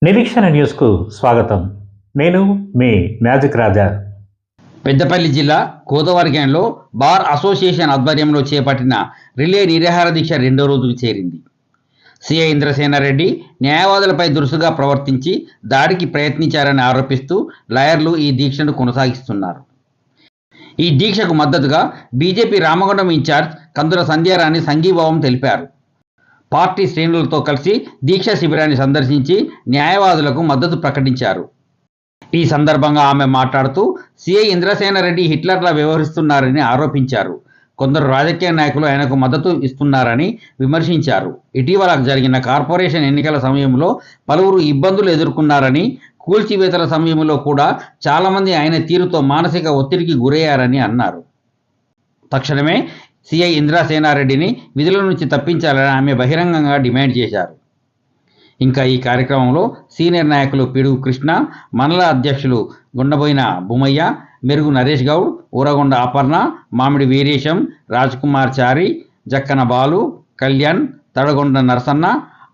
నిరీక్షణ న్యూస్కు స్వాగతం. నేను మీ మ్యాజిక్ రాజా. పెద్దపల్లి జిల్లా కోతవర్గంలో బార్ అసోసియేషన్ ఆధ్వర్యంలో చేపట్టిన రిలే నిరాహార దీక్ష రెండో రోజుకు చేరింది. సిఐ ఇంద్రసేనారెడ్డి న్యాయవాదులపై దురుసుగా ప్రవర్తించి దాడికి ప్రయత్నించారని ఆరోపిస్తూ లాయర్లు ఈ దీక్షను కొనసాగిస్తున్నారు. ఈ దీక్షకు మద్దతుగా బీజేపీ రామగుండం ఇన్ఛార్జ్ కందుల సంధ్యారాణి సంఘీభావం తెలిపారు. పార్టీ శ్రేణులతో కలిసి దీక్షా శిబిరాన్ని సందర్శించి న్యాయవాదులకు మద్దతు ప్రకటించారు. ఈ సందర్భంగా ఆమె మాట్లాడుతూ సిఐ ఇంద్రసేనారెడ్డి హిట్లర్లా వ్యవహరిస్తున్నారని ఆరోపించారు. కొందరు రాజకీయ నాయకులు ఆయనకు మద్దతు ఇస్తున్నారని విమర్శించారు. ఇటీవల జరిగిన కార్పొరేషన్ ఎన్నికల సమయంలో పలువురు ఇబ్బందులు ఎదుర్కొన్నారని, కూల్చివేతల సమయంలో కూడా చాలామంది ఆయన తీరుతో మానసిక ఒత్తిడికి గురయ్యారని అన్నారు. తక్షణమే సిఐ ఇంద్రసేనారెడ్డిని విధుల నుంచి తప్పించాలని ఆమె బహిరంగంగా డిమాండ్ చేశారు. ఇంకా ఈ కార్యక్రమంలో సీనియర్ నాయకులు పిడుగు కృష్ణ, మండల అధ్యక్షులు గుండబోయిన భూమయ్య, మెరుగు నరేష్ గౌడ్, ఊరగొండ అపర్ణ, మామిడి వీరేశం, రాజ్కుమార్ చారి, జక్కన బాలు, కళ్యాణ్, తడగొండ నరసన్న,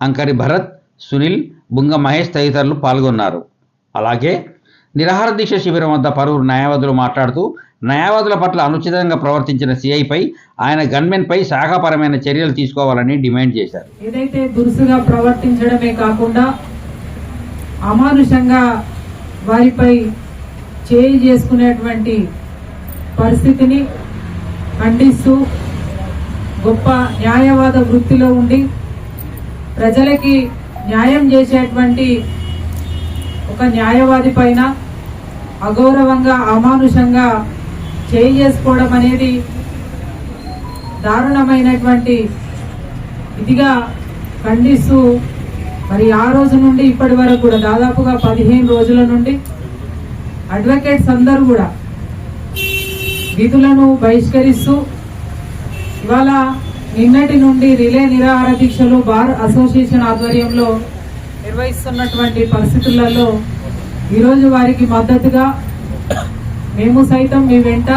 అంకరి భరత్, సునీల్, బుంగ మహేష్ తదితరులు పాల్గొన్నారు. అలాగే నిరాహార దీక్ష శిబిరం వద్ద పలువురు న్యాయవాదులు మాట్లాడుతూ న్యాయవాదుల పట్ల అనుచితంగా ప్రవర్తించిన సిఐపై, ఆయన గన్మెన్పై శాఖాపరమైన చర్యలు తీసుకోవాలని డిమాండ్ చేశారు. ఏదైతే దురుసుగా ప్రవర్తించడమే కాకుండా అమానుషంగా వారిపై చేయి చేసుకునేటువంటి పరిస్థితిని ఖండిస్తూ గొప్ప న్యాయవాద వృత్తిలో ఉండి ప్రజలకి న్యాయం చేసేటువంటి ఒక న్యాయవాది పైన అగౌరవంగా అమానుషంగా చేయి చేసుకోవడం అనేది దారుణమైనటువంటి ఇదిగా ఖండిస్తూ మరి ఆ రోజు నుండి ఇప్పటి వరకు కూడా దాదాపుగా 15 రోజుల నుండి అడ్వకేట్స్ అందరూ కూడా విధులను బహిష్కరిస్తూ ఇవాళ నిన్నటి నుండి రిలే నిరాహార దీక్షలు బార్ అసోసియేషన్ ఆధ్వర్యంలో నిర్వహిస్తున్నటువంటి పరిస్థితులలో ఈరోజు వారికి మద్దతుగా మేము సైతం మీ వెంట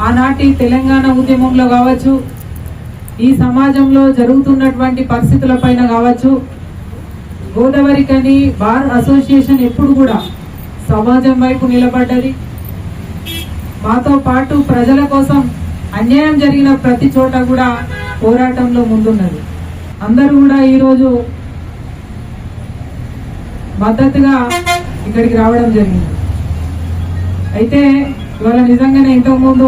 ఆనాటి తెలంగాణ ఉద్యమంలో కావచ్చు, ఈ సమాజంలో జరుగుతున్నటువంటి పరిస్థితుల పైన కావచ్చు, గోదావరికని బార్ అసోసియేషన్ ఎప్పుడు కూడా సమాజం వైపు నిలబడ్డది. మాతో పాటు ప్రజల కోసం అన్యాయం జరిగిన ప్రతి చోట కూడా పోరాటంలో ముందున్నది. అందరూ కూడా ఈరోజు మద్దతుగా ఇక్కడికి రావడం జరిగింది. అయితే ఇవాళ నిజంగానే ఇంతకుముందు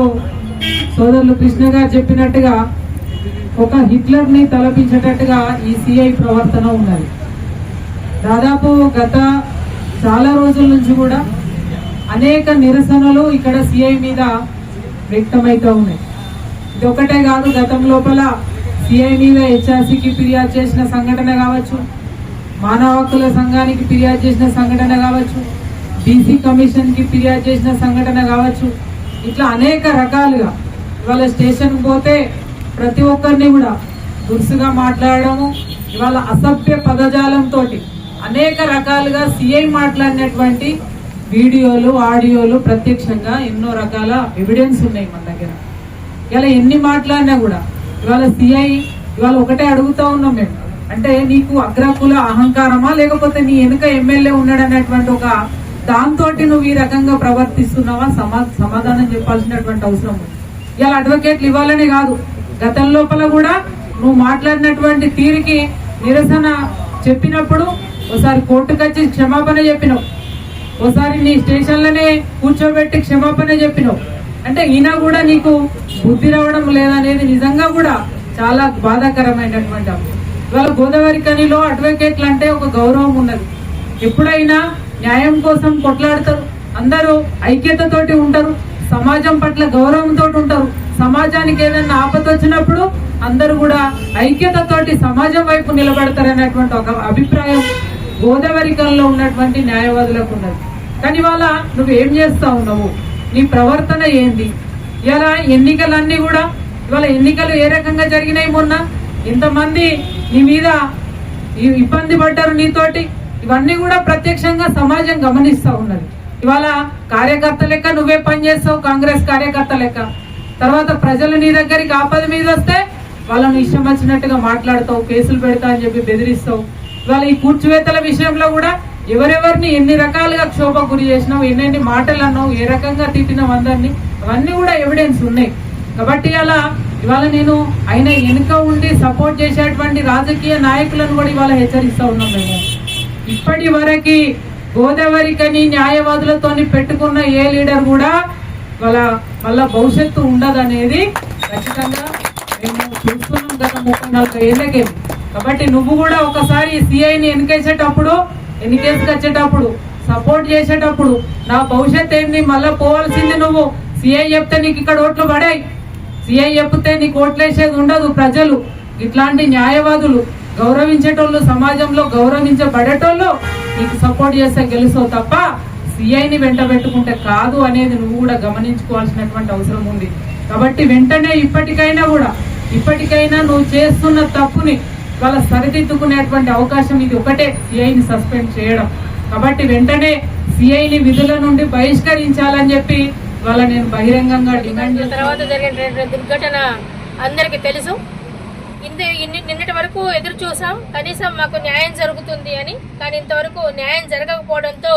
సోదరులు కృష్ణ గారు చెప్పినట్టుగా ఒక హిట్లర్ని తలపించేటట్టుగా ఈ సిఐ ప్రవర్తన ఉన్నది. దాదాపు గత చాలా రోజుల నుంచి కూడా అనేక నిరసనలు ఇక్కడ సిఐ మీద వ్యక్తమవుతూ ఉన్నాయి. ఇది ఒకటే కాదు, గతం లోపల సిఐ మీద హెచ్ఆర్సీకి ఫిర్యాదు చేసిన సంఘటన కావచ్చు, మానవ హక్కుల సంఘానికి ఫిర్యాదు చేసిన సంఘటన కావచ్చు, బీసీ కమిషన్కి ఫిర్యాదు చేసిన సంఘటన కావచ్చు, ఇట్లా అనేక రకాలుగా ఇవాళ స్టేషన్కి పోతే ప్రతి ఒక్కరిని కూడా దురుసుగా మాట్లాడడము, ఇవాళ అసభ్య పదజాలంతో అనేక రకాలుగా సిఐ మాట్లాడినటువంటి వీడియోలు, ఆడియోలు ప్రత్యక్షంగా ఎన్నో రకాల ఎవిడెన్స్ ఉన్నాయి మన దగ్గర. ఇలా ఎన్ని మాట్లాడినా కూడా ఇవాళ సిఐ ఇవాళ ఒకటే అడుగుతూ ఉన్నాం మేము, అంటే నీకు అగ్రకుల అహంకారమా లేకపోతే నీ వెనుక ఎమ్మెల్యే ఉన్నాడనేటువంటి ఒక దాంతో నువ్వు ఈ రకంగా ప్రవర్తిస్తున్నావా? సమాధానం చెప్పాల్సినటువంటి అవసరం ఉంది. ఇలా అడ్వకేట్లు ఇవ్వాలనే కాదు, గతం లోపల కూడా నువ్వు మాట్లాడినటువంటి తీరుకి నిరసన చెప్పినప్పుడు ఒకసారి కోర్టుకు వచ్చి క్షమాపణ చెప్పినావు, ఒకసారి నీ స్టేషన్లోనే కూర్చోబెట్టి క్షమాపణ చెప్పినావు. అంటే ఈయన కూడా నీకు బుద్ధి రావడం లేదనేది నిజంగా కూడా చాలా బాధాకరమైనటువంటి అంశం. ఇవాళ గోదావరి కనిలో అడ్వకేట్లు అంటే ఒక గౌరవం ఉన్నది. ఎప్పుడైనా న్యాయం కోసం కొట్లాడతారు, అందరూ ఐక్యతతోటి ఉంటారు, సమాజం పట్ల గౌరవంతో ఉంటారు. సమాజానికి ఏదైనా ఆపద వచ్చినప్పుడు అందరూ కూడా ఐక్యతతోటి సమాజం వైపు నిలబడతారనేటువంటి ఒక అభిప్రాయం గోదావరికల్లో ఉన్నటువంటి న్యాయవాదులకు ఉన్నది. కానీ ఇవాళ నువ్వు ఏం చేస్తా ఉన్నావు? నీ ప్రవర్తన ఏంది? ఇలా ఎన్నికలన్నీ కూడా ఇవాళ ఎన్నికలు ఏ రకంగా జరిగినాయి? మొన్న ఇంతమంది నీ మీద ఇబ్బంది పడ్డారు నీతోటి, ఇవన్నీ కూడా ప్రత్యక్షంగా సమాజం గమనిస్తూ ఉన్నది. ఇవాళ కార్యకర్త లెక్క నువ్వే పనిచేస్తావు, కాంగ్రెస్ కార్యకర్త లెక్క. తర్వాత ప్రజలు నీ దగ్గరికి ఆపద మీద వస్తే వాళ్ళని ఇష్టం వచ్చినట్టుగా మాట్లాడతావు, కేసులు పెడతా అని చెప్పి బెదిరిస్తావు. ఇవాళ ఈ కూర్చువేతల విషయంలో కూడా ఎవరెవరిని ఎన్ని రకాలుగా క్షోభ గురి చేసినావు, ఎన్నెన్ని మాటలు అన్నావు, ఏ రకంగా తిట్టినావు అందరినీ, అవన్నీ కూడా ఎవిడెన్స్ ఉన్నాయి. కాబట్టి అలా ఇవాళ నేను ఆయన వెనుక ఉండి సపోర్ట్ చేసేటువంటి రాజకీయ నాయకులను కూడా ఇవాళ హెచ్చరిస్తా ఉన్నాం. మేము ఇప్పటి వరకు గోదావరికని న్యాయవాదులతో పెట్టుకున్న ఏ లీడర్ కూడా వాళ్ళ భవిష్యత్తు ఉండదనేది ఖచ్చితంగా మేము చూస్తున్నాం గత 34 ఏళ్ళకే. కాబట్టి నువ్వు కూడా ఒకసారి సిఐని ఎన్నికేసుకు వచ్చేటప్పుడు సపోర్ట్ చేసేటప్పుడు నా భవిష్యత్ ఏంది, మళ్ళీ పోవాల్సింది నువ్వు. సిఐ చెప్తే నీకు ఇక్కడ ఓట్లు పడాయి, సిఐ చెప్తే నీకు ఓట్లేసేది ఉండదు. ప్రజలు ఇట్లాంటి న్యాయవాదులు గౌరవించేటోళ్ళు, సమాజంలో గౌరవించబడేటోళ్ళు నీకు సపోర్ట్ చేస్తే గెలుస్తావు తప్ప సిఐని వెంట పెట్టుకుంటే కాదు అనేది నువ్వు కూడా గమనించుకోవాల్సినటువంటి అవసరం ఉంది. కాబట్టి వెంటనే ఇప్పటికైనా నువ్వు చేస్తున్న తప్పుని వాళ్ళ సరిదిద్దుకునేటువంటి అవకాశం ఇది ఒకటే, సిఐని సస్పెండ్ చేయడం. కాబట్టి వెంటనే సిఐని విధుల నుండి బహిష్కరించాలని చెప్పి వాళ్ళ నేను బహిరంగంగా డిమాండ్ చేస్తాను. తర్వాత జరిగిన దుర్ఘటన అందరికీ తెలుసు. నిన్నటి వరకు ఎదురు చూసాం కనీసం మాకు న్యాయం జరుగుతుంది అని. కానీ ఇంతవరకు న్యాయం జరగకపోవడంతో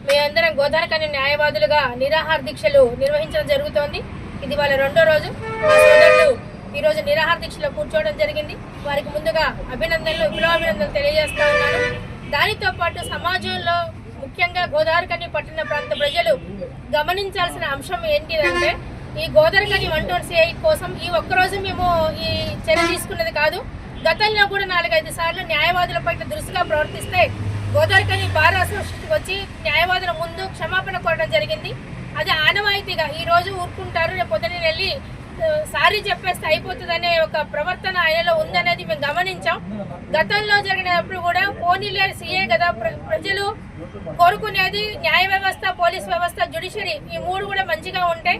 మేమందరం గోదావరికని న్యాయవాదులుగా నిరాహార దీక్షలు నిర్వహించడం జరుగుతోంది. ఇది వాళ్ళ 2వ రోజు. మా సోదరులు ఈ రోజు నిరాహార దీక్షలో కూర్చోవడం జరిగింది. వారికి ముందుగా విప్లవాభినందనలు తెలియజేస్తా ఉన్నాను. దానితో పాటు సమాజంలో ముఖ్యంగా గోదావరికని పట్టణ ప్రాంత ప్రజలు గమనించాల్సిన అంశం ఏంటిదంటే, ఈ గోదావరికని 1 CI కోసం ఈ ఒక్కరోజు మేము ఈ చర్య తీసుకున్నది కాదు. గతంలో కూడా 4-5 సార్లు న్యాయవాదుల పట్ల దురుసుగా ప్రవర్తిస్తే గోదావరికని బార్ అసోసియేషన్కి వచ్చి న్యాయవాదుల ముందు క్షమాపణ కోరడం జరిగింది. అది ఆనవాయితీగా ఈ రోజు ఊరుకుంటారు, రేపు పొద్దున వెళ్ళి సారీ చెప్పేస్తే అయిపోతుందనే ఒక ప్రవర్తన ఆయనలో ఉందనేది మేము గమనించాం. గతంలో జరిగినప్పుడు కూడా పోనీలే సీఏ కదా, ప్రజలు కోరుకునేది న్యాయ వ్యవస్థ, పోలీస్ వ్యవస్థ, జ్యుడిషియరీ ఈ 3 కూడా మంచిగా ఉంటే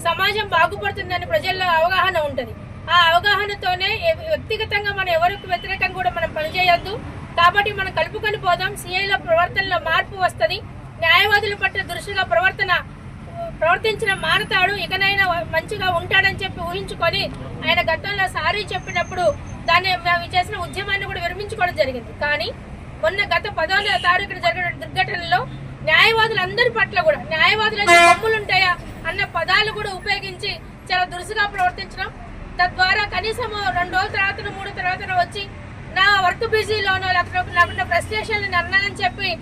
సమాజం బాగుపడుతుందని ప్రజల్లో అవగాహన ఉంటుంది. ఆ అవగాహనతోనే వ్యక్తిగతంగా మనం ఎవరికి వ్యతిరేకంగా కూడా మనం పనిచేయొద్దు. కాబట్టి మనం కలుపుకొని పోదాం. సీఐల ప్రవర్తనలో మార్పు వస్తుంది. న్యాయవాదుల పట్ల దురుసుగా ప్రవర్తించిన మారతాడు, ఇకనైనా మంచిగా ఉంటాడని చెప్పి ఊహించుకొని ఆయన గతంలో సారీ చెప్పినప్పుడు దాన్ని మేము చేసిన ఉద్యమాన్ని కూడా విరమించుకోవడం జరిగింది. కానీ మొన్న గత 10వ తారీఖున జరిగిన దుర్ఘటనలో న్యాయవాదులందరి పట్ల కూడా న్యాయవాదులకు కొమ్ములుంటాయా అన్న పదాలు కూడా ఉపయోగించి చాలా దురుసుగా ప్రవర్తించడం, తద్వారా కనీసం 2 రోజుల తర్వాత 3 తర్వాత వచ్చి నా వర్క్ బిజీలోనో లేకపోతే ఫ్రస్ట్రేషన్ అన్నానని చెప్పి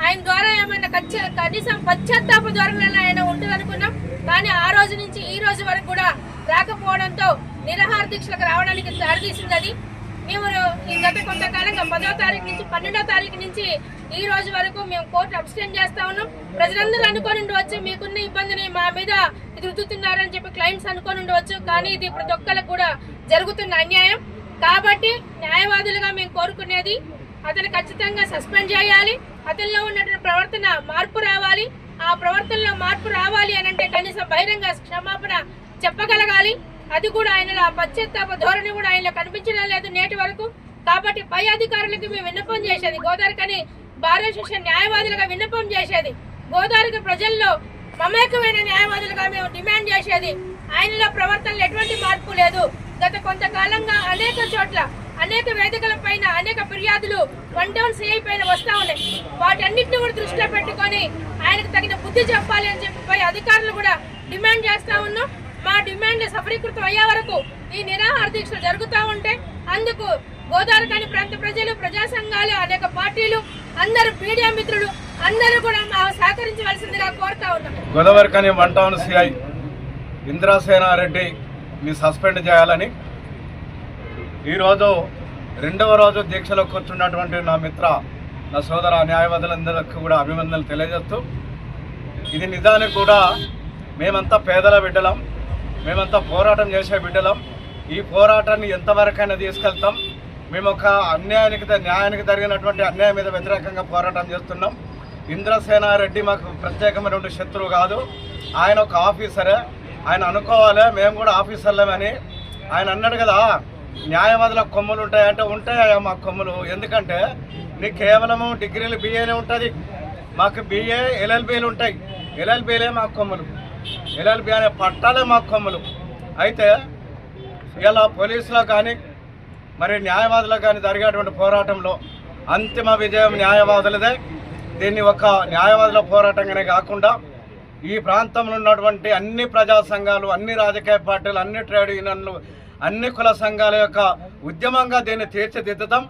ఆయన ద్వారా ఏమైనా కనీసం పశ్చాత్తాప ధోరణిలో ఆయన ఉంటుంది అనుకున్నాం. కానీ ఆ రోజు నుంచి ఈ రోజు వరకు కూడా రాకపోవడంతో నిరాహార దీక్షలకు రావడానికి దారితీసింది. అది మేము గత కొంతకాలంగా 10వ తారీఖు నుంచి 12వ తారీఖు నుంచి ఈ రోజు వరకు మేము కోర్టు అబ్స్టెండ్ చేస్తా ఉన్నాం. ప్రజలందరూ అనుకోని ఉండవచ్చు మీకున్న ఇబ్బందిని మా మీద ఇది రుద్దుతున్నారని చెప్పి క్లయింట్స్ అనుకోని ఉండవచ్చు. కానీ ఇది ప్రతి ఒక్కరికి కూడా జరుగుతున్న అన్యాయం. కాబట్టి న్యాయవాదులుగా మేము కోరుకునేది అతను ఖచ్చితంగా సస్పెండ్ చేయాలి. అతనిలో ఉన్నటువంటి ప్రవర్తన మార్పు రావాలి. ఆ ప్రవర్తనలో మార్పు రావాలి అని అంటే కనీసం బహిరంగ క్షమాపణ చెప్పగలగాలి. అది కూడా ఆయనలో పశ్చాత్తాప ధోరణి కూడా ఆయనలో కనిపించడం లేదు నేటి వరకు. కాబట్టి పై అధికారులకు మేము విన్నపం చేసేది, గోదావరికని బార్ అసోసియేషన్ న్యాయవాదులుగా విన్నపం చేసేది, గోదావరికి ప్రజల్లో మమేకమైన న్యాయవాదులుగా మేము డిమాండ్ చేసేది, ఆయనలో ప్రవర్తనలో ఎటువంటి మార్పు లేదు. గత కొంతకాలంగా అనేక చోట్ల అనేక వేదికల పైన అనేక ఫిర్యాదులు 1 CI పైన వస్తా ఉన్నాయి. వాటన్నిటిని కూడా దృష్టిలో పెట్టుకొని ఆయనకు తగిన బుద్ధి చెప్పాలి అని చెప్పి పై అధికారులు కూడా డిమాండ్ చేస్తా ఉన్నాం. మా డిమాండ్ సఫలీకృతం అయ్యే వరకు ఈ నిరాహార దీక్షలు జరుగుతూ ఉంటే అందుకు గోదావరికని ప్రాంత ప్రజలు, ప్రజా సంఘాలు, అనేక పార్టీలు, అందరూ మీడియా మిత్రులు అందరూ కూడా మా సహకరించవలసిందిగా కోరుతా ఉన్నాం. గోదావరికని 1 CI ఇంద్రసేనారెడ్డిని సస్పెండ్ చేయాలని ఈరోజు 2వ రోజు దీక్షలో కూర్చున్నటువంటి నా మిత్ర, నా సోదర న్యాయవాదులందరికీ కూడా అభినందనలు తెలియజేస్తూ, ఇది నిజానికి కూడా మేమంతా పేదల బిడ్డలం, మేమంతా పోరాటం చేసే బిడ్డలం. ఈ పోరాటాన్ని ఎంతవరకైనా తీసుకెళ్తాం. మేము ఒక న్యాయానికి జరిగినటువంటి అన్యాయం మీద వ్యతిరేకంగా పోరాటం చేస్తున్నాం. ఇంద్రసేనారెడ్డి మాకు ప్రత్యేకమైనటువంటి శత్రువు కాదు. ఆయన ఒక ఆఫీసరే. ఆయన అనుకోవాలి మేము కూడా ఆఫీసర్లమని. ఆయన అన్నాడు కదా, న్యాయవాదులకు కొమ్ములు ఉంటాయంటే ఉంటాయా మా కొమ్ములు? ఎందుకంటే నీకు కేవలము డిగ్రీలు BAనే ఉంటుంది, మాకు BA LLBలు ఉంటాయి. LLBలే మా కొమ్ములు, LLB అనే పట్టాలే మా కొమ్ములు. అయితే ఇలా పోలీసులో కానీ మరి న్యాయవాదులకు కానీ జరిగేటువంటి పోరాటంలో అంతిమ విజయం న్యాయవాదులదే. దీన్ని ఒక న్యాయవాదుల పోరాటంగానే కాకుండా ఈ ప్రాంతంలో ఉన్నటువంటి అన్ని ప్రజా సంఘాలు, అన్ని రాజకీయ పార్టీలు, అన్ని ట్రేడ్ యూనియన్లు, అన్ని కుల సంఘాల యొక్క ఉద్యమంగా దీన్ని తీర్చిదిద్దుతాం.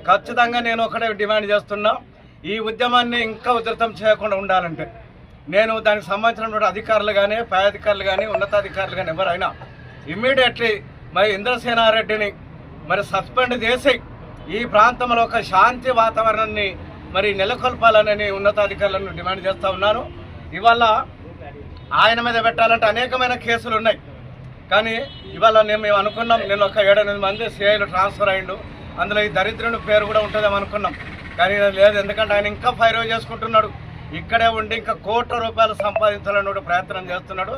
ఖచ్చితంగా నేను ఒకటే డిమాండ్ చేస్తున్నా, ఈ ఉద్యమాన్ని ఇంకా ఉధృతం చేయకుండా ఉండాలంటే నేను దానికి సంబంధించినటువంటి అధికారులు కానీ, పై అధికారులు కానీ, ఉన్నతాధికారులు కానీ ఎవరైనా ఇమ్మీడియట్లీ మరి ఇంద్రసేనారెడ్డిని మరి సస్పెండ్ చేసి ఈ ప్రాంతంలో ఒక శాంతి వాతావరణాన్ని మరి నెలకొల్పాలని ఉన్నతాధికారులను డిమాండ్ చేస్తూ ఉన్నాను. ఇవాళ ఆయన మీద పెట్టాలంటే అనేకమైన కేసులు ఉన్నాయి. కానీ ఇవాళ మేము అనుకున్నాం, నేను ఒక 7-8 మంది సిఐలు ట్రాన్స్ఫర్ అయ్యిండు, అందులో ఈ దరిద్రుని పేరు కూడా ఉంటుందేమో అనుకున్నాం. కానీ లేదు, ఎందుకంటే ఆయన ఇంకా ఫైర్ చేసుకుంటున్నాడు. ఇక్కడే ఉండి ఇంకా ₹1,00,00,000 సంపాదించాలని ప్రయత్నం చేస్తున్నాడు.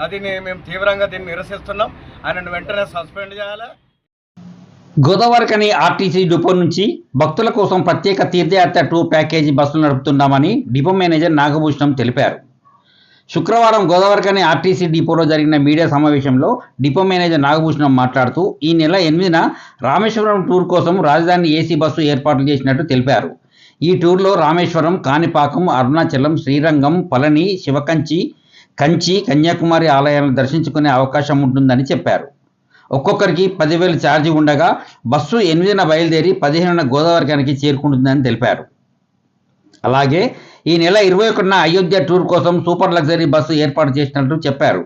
అది మేము తీవ్రంగా దీన్ని నిరసిస్తున్నాం. ఆయనను వెంటనే సస్పెండ్ చేయాలి. గోదావరికని ఆర్టీసీ డిపో నుంచి భక్తుల కోసం ప్రత్యేక తీర్థయాత్ర టూర్ ప్యాకేజీ బస్సులు నడుపుతున్నామని డిపో మేనేజర్ నాగభూషణం తెలిపారు. శుక్రవారం గోదావరికని ఆర్టీసీ డిపోలో జరిగిన మీడియా సమావేశంలో డిపో మేనేజర్ నాగభూషణం మాట్లాడుతూ ఈ నెల 8న రామేశ్వరం టూర్ కోసం రాజధాని ఏసీ బస్సు ఏర్పాట్లు చేసినట్టు తెలిపారు. ఈ టూర్లో రామేశ్వరం, కాణిపాకం, అరుణాచలం, శ్రీరంగం, పళని, శివకంచి, కంచి, కన్యాకుమారి ఆలయాలను దర్శించుకునే అవకాశం ఉంటుందని చెప్పారు. ఒక్కొక్కరికి 10,000 ఛార్జీ ఉండగా బస్సు 8న బయలుదేరి 15న గోదావరికనికి చేరుకుంటుందని తెలిపారు. అలాగే ఈ నెల 21న అయోధ్య టూర్ కోసం సూపర్ లగ్జరీ బస్సు ఏర్పాటు చేసినట్టు చెప్పారు.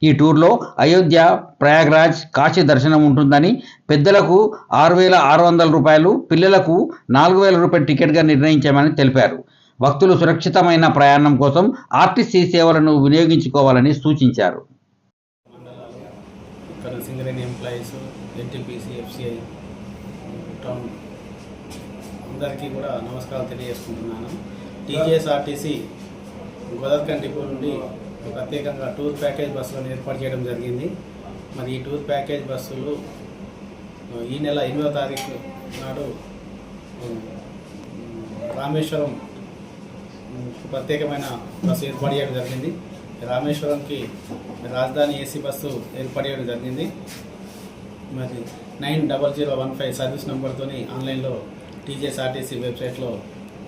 ఈ టూర్లో అయోధ్య, ప్రయాగ్రాజ్, కాశీ దర్శనం ఉంటుందని, పెద్దలకు ₹6,600, పిల్లలకు ₹4,000 టికెట్గా నిర్ణయించామని తెలిపారు. భక్తులు సురక్షితమైన ప్రయాణం కోసం ఆర్టీసీ సేవలను వినియోగించుకోవాలని సూచించారు. ఇక్కడ Singareni employees, NTPC, FCI town అందరికీ కూడా నమస్కారాలు తెలియజేసుకుంటున్నాను. టీజీఎస్ఆర్టీసీ గోదావరికని డిపో నుండి ప్రత్యేకంగా టూర్ ప్యాకేజ్ బస్సులను ఏర్పాటు చేయడం జరిగింది. మరి ఈ టూర్ ప్యాకేజ్ బస్సులు ఈ నెల 8వ తారీఖు నాడు రామేశ్వరం ప్రత్యేకమైన బస్సు ఏర్పాటు చేయడం జరిగింది. రామేశ్వరంకి రాజధాని ఏసీ బస్సు ఏర్పాటు చేయడం జరిగింది. మరి 90015 సర్వీస్ నెంబర్తో ఆన్లైన్లో టీజీఎస్ఆర్టీసీ వెబ్సైట్లో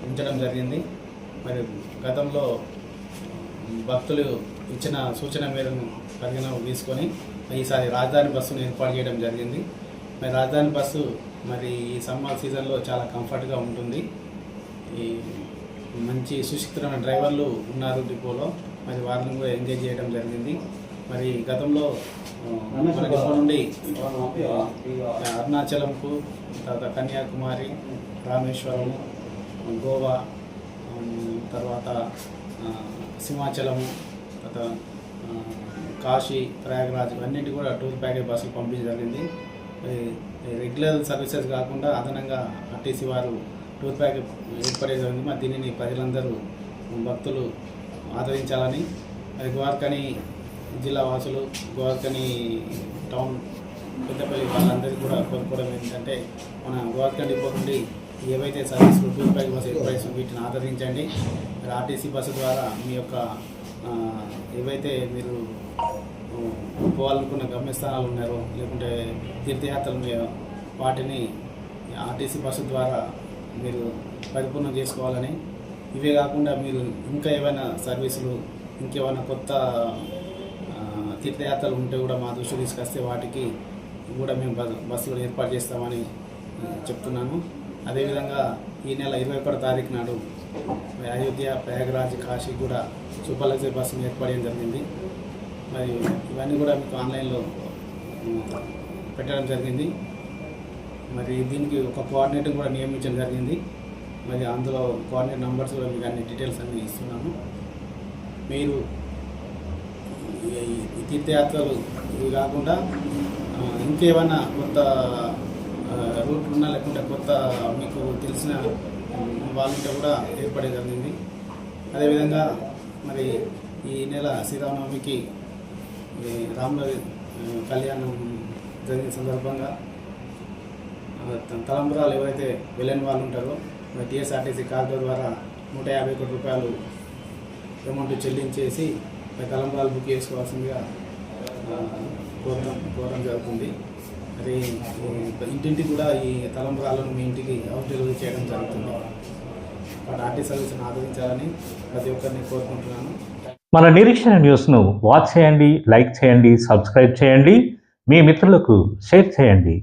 ఉంచడం జరిగింది. మరి గతంలో భక్తులు ఇచ్చిన సూచన మేరకు పరిగణలోకి తీసుకొని ఈసారి రాజధాని బస్సును ఏర్పాటు చేయడం జరిగింది. మరి రాజధాని బస్సు మరి ఈ సమ్మర్ సీజన్లో చాలా కంఫర్ట్గా ఉంటుంది. ఈ మంచి సుశిక్షితమైన డ్రైవర్లు ఉన్నారు డిపోలో, మరి వారిని కూడా ఎంగేజ్ చేయడం జరిగింది. మరి గతంలో మన డిపో నుండి అరుణాచలంకు, తర్వాత కన్యాకుమారి, రామేశ్వరం, గోవా, తర్వాత సింహాచలము, తర్వాత కాశీ, ప్రయాగ్రాజ్ అన్నింటి కూడా టూర్ ప్యాకేజ్ బస్సులు పంపించడం జరిగింది. రెగ్యులర్ సర్వీసెస్ కాకుండా అదనంగా ఆర్టీసీ వారు టూర్ ప్యాకేజ్ ఏర్పడే జరిగింది. మరి దీనిని ప్రజలందరూ భక్తులు ఆదరించాలని, అది గోదావరికని జిల్లా వాసులు, గోదావరికని టౌన్, పెద్దపల్లి వాళ్ళందరికీ కూడా కోరుకోవడం ఏంటంటే మన గోదావరికని డిపో నుండి ఏవైతే సర్వీసులు టూర్ ప్యాకేజ్ బస్సు ఏర్పడేసిన వీటిని ఆదరించండి. ఆర్టీసీ బస్సు ద్వారా మీ యొక్క ఏవైతే మీరు పోవాలనుకున్న గమ్యస్థానాలు ఉన్నారో, లేకుంటే తీర్థయాత్రలు ఉన్నాయో వాటిని ఆర్టీసీ బస్సు ద్వారా మీరు పరిపూర్ణం చేసుకోవాలని, ఇవే కాకుండా మీరు ఇంకా ఏమైనా సర్వీసులు, ఇంకేమైనా కొత్త తీర్థయాత్రలు ఉంటే కూడా మా దృష్టి తీసుకొస్తే వాటికి కూడా మేము బస్సులు ఏర్పాటు చేస్తామని చెప్తున్నాను. అదేవిధంగా ఈ నెల 21వ తారీఖు నాడు అయోధ్య, ప్రయాగ్రాజ్, కాశీ కూడా సూపర్ లగ్జరీ బస్సును ఏర్పాటు చేయడం జరిగింది. మరి ఇవన్నీ కూడా మీకు ఆన్లైన్లో పెట్టడం జరిగింది. మరి దీనికి ఒక కోఆర్డినేటర్ కూడా నియమించడం జరిగింది. మరి అందులో కోఆర్డినేటర్ నంబర్స్ కూడా మీకు అన్ని డీటెయిల్స్ అన్నీ ఇస్తున్నాను. మీరు ఈ తీర్థయాత్రలు ఇవి కాకుండా ఇంకేమైనా కొత్త రూట్లు ఉన్నా, లేకుంటే కొత్త మీకు తెలిసిన వాళ్ళంటే కూడా ఏర్పడే జరిగింది. అదేవిధంగా మరి ఈ నెల శ్రీరామనవమికి రాముల కళ్యాణం జరిగిన సందర్భంగా తలంబరాలు ఎవరైతే వెళ్ళని వాళ్ళు ఉంటారో మరి టీఎస్ఆర్టీసీ కార్డు ద్వారా ₹150 కోట్ల అమౌంట్ చెల్లించేసి తలంబరాలు బుక్ చేసుకోవాల్సిందిగా కోరడం జరుగుతుంది. మరి ఇంటింటికి కూడా ఈ తలంబ్రాలను మీ ఇంటికి హౌస్ డెలివరీ చేయడం జరుగుతుంది. కాబట్టి ఆర్టీ సర్వీస్ని ఆదరించాలని ప్రతి ఒక్కరిని కోరుకుంటున్నాను. మన నిరీక్షణ న్యూస్ను వాచ్ చేయండి, లైక్ చేయండి, సబ్స్క్రైబ్ చేయండి, మీ మిత్రులకు షేర్ చేయండి.